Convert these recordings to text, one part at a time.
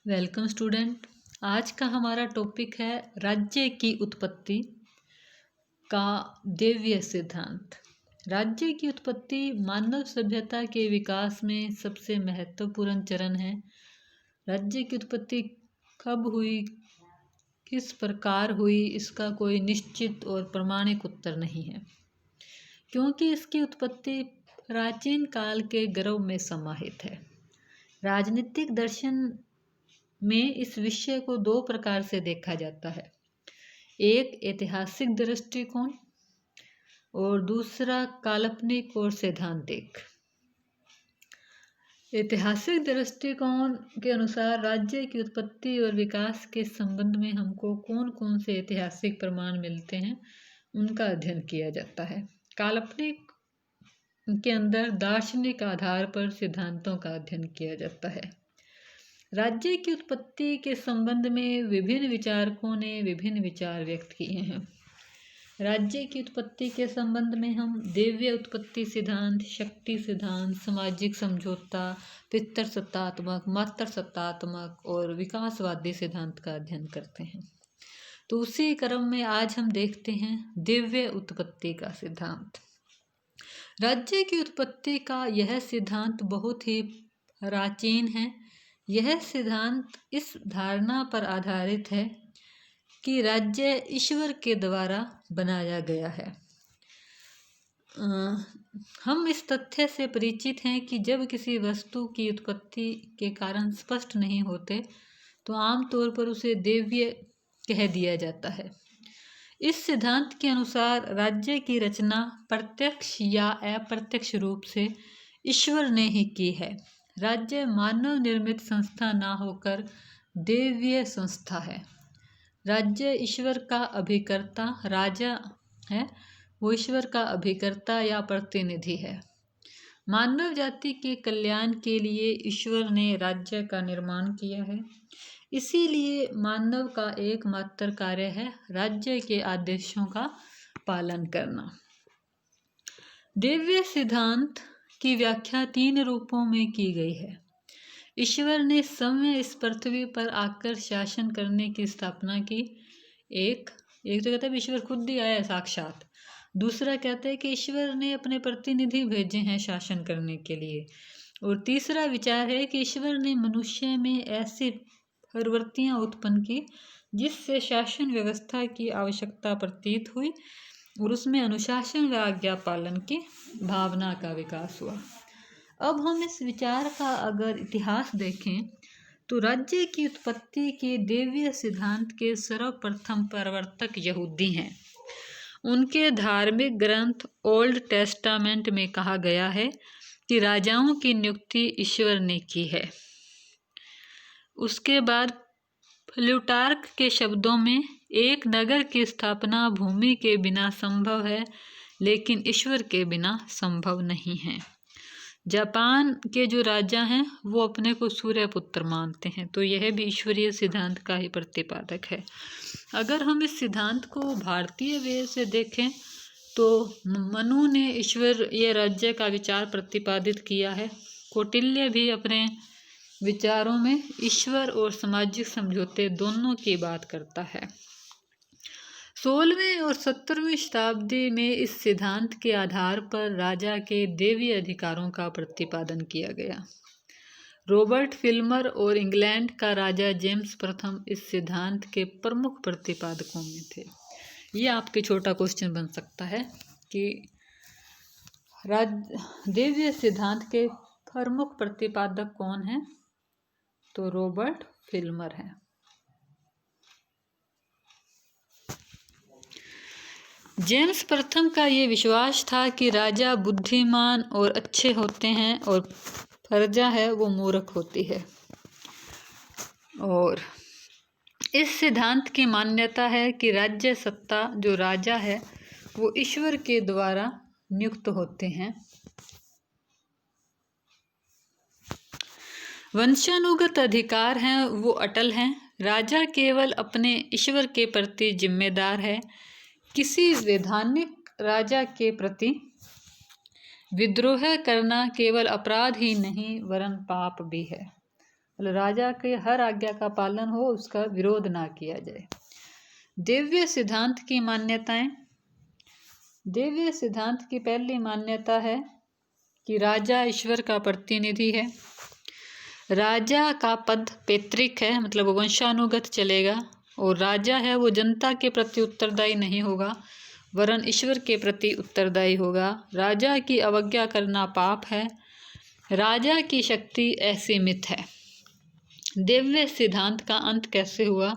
Welcome student. आज का हमारा टॉपिक है राज्य की उत्पत्ति का देवीय सिद्धांत। राज्य की उत्पत्ति मानव सभ्यता के विकास में सबसे महत्वपूर्ण चरण है। राज्य की उत्पत्ति कब हुई, किस प्रकार हुई, इसका कोई निश्चित और प्रमाणिक उत्तर नहीं है, क्योंकि इसकी उत्पत्ति प्राचीन काल के गर्भ में समाहित है। राजनीतिक दर्शन में इस विषय को दो प्रकार से देखा जाता है, एक ऐतिहासिक दृष्टिकोण और दूसरा काल्पनिक और सैद्धांतिक। ऐतिहासिक दृष्टिकोण के अनुसार राज्य की उत्पत्ति और विकास के संबंध में हमको कौन कौन से ऐतिहासिक प्रमाण मिलते हैं, उनका अध्ययन किया जाता है। काल्पनिक के अंदर दार्शनिक आधार पर सिद्धांतों का अध्ययन किया जाता है। राज्य की उत्पत्ति के संबंध में विभिन्न विचारकों ने विभिन्न विचार व्यक्त किए हैं। राज्य की उत्पत्ति के संबंध में हम देवीय उत्पत्ति सिद्धांत, शक्ति सिद्धांत, सामाजिक समझौता, पितृसत्तात्मक, मातृसत्तात्मक और विकासवादी सिद्धांत का अध्ययन करते हैं। तो उसी क्रम में आज हम देखते हैं दिव्य उत्पत्ति का सिद्धांत। राज्य की उत्पत्ति का यह सिद्धांत बहुत ही प्राचीन है। यह सिद्धांत इस धारणा पर आधारित है कि राज्य ईश्वर के द्वारा बनाया गया है। हम इस तथ्य से परिचित हैं कि जब किसी वस्तु की उत्पत्ति के कारण स्पष्ट नहीं होते तो आमतौर पर उसे देवीय कह दिया जाता है। इस सिद्धांत के अनुसार राज्य की रचना प्रत्यक्ष या अप्रत्यक्ष रूप से ईश्वर ने ही की है। राज्य मानव निर्मित संस्था ना होकर देवीय संस्था है। राज्य ईश्वर का अभिकर्ता, राजा है वो ईश्वर का अभिकर्ता या प्रतिनिधि है। मानव जाति के कल्याण के लिए ईश्वर ने राज्य का निर्माण किया है। इसीलिए मानव का एकमात्र कार्य है राज्य के आदेशों का पालन करना। दिव्य सिद्धांत की व्याख्या 3 रूपों में की गई है। ईश्वर ने समय इस पृथ्वी पर आकर शासन करने की स्थापना की। एक तो कहते हैं ईश्वर खुद ही आया साक्षात। दूसरा कहते हैं कि ईश्वर ने अपने प्रतिनिधि भेजे हैं शासन करने के लिए। और तीसरा विचार है कि ईश्वर ने मनुष्य में ऐसी प्रवृत्तियां उत्पन्न की जिससे शासन व्यवस्था की आवश्यकता प्रतीत हुई और उसमें अनुशासन व आज्ञा पालन की भावना का विकास हुआ। अब हम इस विचार का अगर इतिहास देखें तो राज्य की उत्पत्ति के देवीय सिद्धांत के सर्वप्रथम प्रवर्तक यहूदी हैं। उनके धार्मिक ग्रंथ ओल्ड टेस्टामेंट में कहा गया है कि राजाओं की नियुक्ति ईश्वर ने की है। उसके बाद प्लूटार्क के शब्दों में एक नगर की स्थापना भूमि के बिना संभव है, लेकिन ईश्वर के बिना संभव नहीं है। जापान के जो राजा हैं वो अपने को सूर्य पुत्र मानते हैं, तो यह भी ईश्वरीय सिद्धांत का ही प्रतिपादक है। अगर हम इस सिद्धांत को भारतीय वे से देखें तो मनु ने ईश्वरीय राज्य का विचार प्रतिपादित किया है। कौटिल्य भी अपने विचारों में ईश्वर और सामाजिक समझौते दोनों की बात करता है। 16वीं और 17वीं शताब्दी में इस सिद्धांत के आधार पर राजा के देवीय अधिकारों का प्रतिपादन किया गया। रॉबर्ट फिल्मर और इंग्लैंड का राजा जेम्स प्रथम इस सिद्धांत के प्रमुख प्रतिपादकों में थे। ये आपके छोटा क्वेश्चन बन सकता है कि देवीय सिद्धांत के प्रमुख प्रतिपादक कौन हैं, तो रॉबर्ट फिल्मर है। जेम्स प्रथम का ये विश्वास था कि राजा बुद्धिमान और अच्छे होते हैं और प्रजा है वो मूर्ख होती है। और इस सिद्धांत की मान्यता है कि राज्य सत्ता जो राजा है वो ईश्वर के द्वारा नियुक्त होते हैं। वंशानुगत अधिकार हैं वो अटल हैं। राजा केवल अपने ईश्वर के प्रति जिम्मेदार है। किसी वैधानिक राजा के प्रति विद्रोह करना केवल अपराध ही नहीं वरन पाप भी है। मतलब राजा के हर आज्ञा का पालन हो, उसका विरोध ना किया जाए। दिव्य सिद्धांत की मान्यताएं। दिव्य सिद्धांत की पहली मान्यता है कि राजा ईश्वर का प्रतिनिधि है। राजा का पद पैतृक है, मतलब वो वंशानुगत चलेगा, और राजा है वो जनता के प्रति उत्तरदायी नहीं होगा, वरन ईश्वर के प्रति उत्तरदायी होगा। राजा की अवज्ञा करना पाप है। राजा की शक्ति असीमित है। दिव्य सिद्धांत का अंत कैसे हुआ?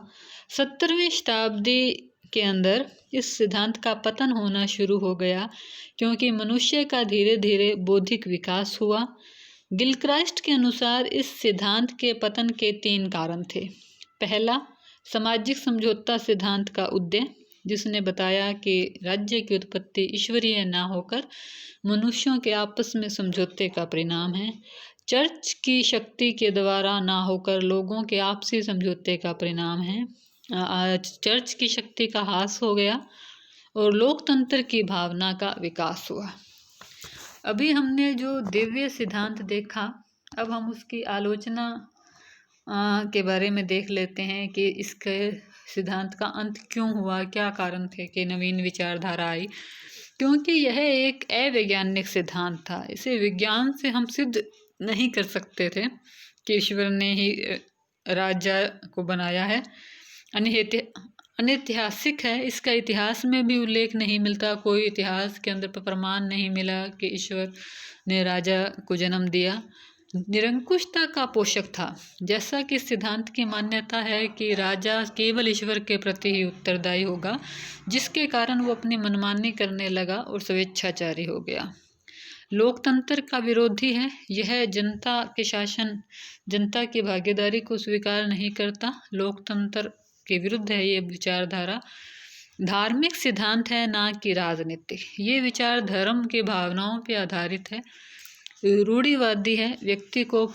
17वीं शताब्दी के अंदर इस सिद्धांत का पतन होना शुरू हो गया, क्योंकि मनुष्य का धीरे धीरे बौद्धिक विकास हुआ। गिलक्राइस्ट के अनुसार इस सिद्धांत के पतन के 3 कारण थे। पहला, सामाजिक समझौता सिद्धांत का उदय, जिसने बताया कि राज्य की उत्पत्ति ईश्वरीय न होकर मनुष्यों के आपस में समझौते का परिणाम है। चर्च की शक्ति के द्वारा ना होकर लोगों के आपसी समझौते का परिणाम है। चर्च की शक्ति का ह्रास हो गया और लोकतंत्र की भावना का विकास हुआ। अभी हमने जो दिव्य सिद्धांत देखा, अब हम उसकी आलोचना के बारे में देख लेते हैं कि इसके सिद्धांत का अंत क्यों हुआ, क्या कारण थे कि नवीन विचारधारा आई। क्योंकि यह एक अवैज्ञानिक सिद्धांत था, इसे विज्ञान से हम सिद्ध नहीं कर सकते थे कि ईश्वर ने ही राजा को बनाया है। अनैतिहासिक है, इसका इतिहास में भी उल्लेख नहीं मिलता, कोई इतिहास के अंदर प्रमाण नहीं मिला कि ईश्वर ने राजा को जन्म दिया। निरंकुशता का पोषक था, जैसा कि सिद्धांत की मान्यता है कि राजा केवल ईश्वर के प्रति ही उत्तरदायी होगा, जिसके कारण वो अपनी मनमानी करने लगा और स्वेच्छाचारी हो गया। लोकतंत्र का विरोधी है, यह जनता के शासन, जनता की भागीदारी को स्वीकार नहीं करता, लोकतंत्र के विरुद्ध है ये विचारधारा। धार्मिक सिद्धांत है, ना कि राजनीतिक। ये विचार धर्म की भावनाओं पर आधारित है, रूढ़िवादी है, व्यक्ति को